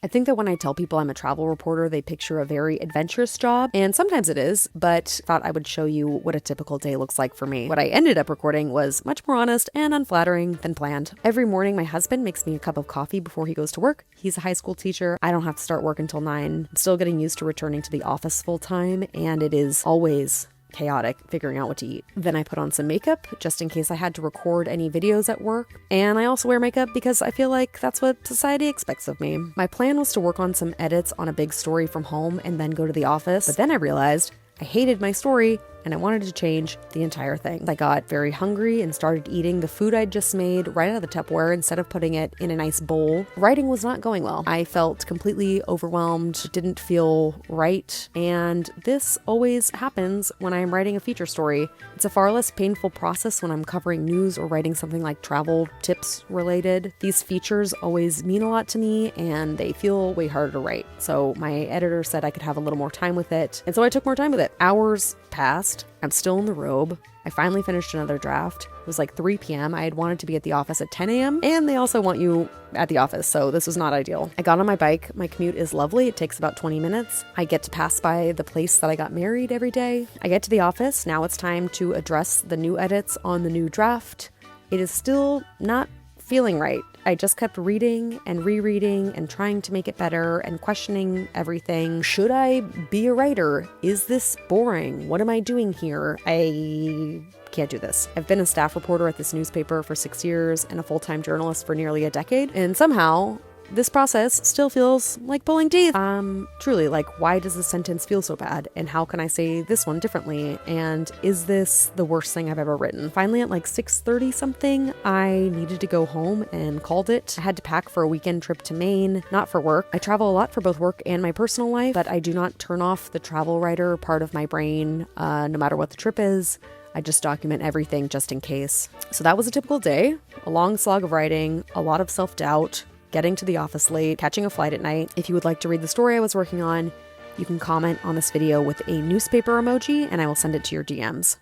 I think that when I tell people I'm a travel reporter, they picture a very adventurous job, and sometimes it is, but thought I would show you what a typical day looks like for me. What I ended up recording was much more honest and unflattering than planned. Every morning, my husband makes me a cup of coffee before he goes to work. He's a high school teacher. I don't have to start work until 9. I'm still getting used to returning to the office full time, and it is always chaotic figuring out what to eat. Then I put on some makeup just in case I had to record any videos at work. And I also wear makeup because I feel like that's what society expects of me. My plan was to work on some edits on a big story from home and then go to the office. But then I realized I hated my story and I wanted to change the entire thing. I got very hungry and started eating the food I'd just made right out of the Tupperware instead of putting it in a nice bowl. Writing was not going well. I felt completely overwhelmed, didn't feel right, and this always happens when I'm writing a feature story. It's a far less painful process when I'm covering news or writing something like travel tips related. These features always mean a lot to me and they feel way harder to write. So my editor said I could have a little more time with it, and so I took more time with it. Hours passed. I'm still in the robe. I finally finished another draft. It was like 3 p.m. I had wanted to be at the office at 10 a.m. and they also want you at the office, so this was not ideal. I got on my bike. My commute is lovely. It takes about 20 minutes. I get to pass by the place that I got married every day. I get to the office. Now it's time to address the new edits on the new draft. It is still not feeling right. I just kept reading and rereading and trying to make it better and questioning everything. Should I be a writer? Is this boring? What am I doing here? I can't do this. I've been a staff reporter at this newspaper for 6 years and a full-time journalist for nearly a decade, and somehow this process still feels like pulling teeth. Truly, like, why does this sentence feel so bad? And how can I say this one differently? And is this the worst thing I've ever written? Finally, at like 6:30 something, I needed to go home and called it. I had to pack for a weekend trip to Maine, not for work. I travel a lot for both work and my personal life, but I do not turn off the travel writer part of my brain, no matter what the trip is. I just document everything just in case. So that was a typical day, a long slog of writing, a lot of self-doubt, getting to the office late, catching a flight at night. If you would like to read the story I was working on, you can comment on this video with a newspaper emoji and I will send it to your DMs.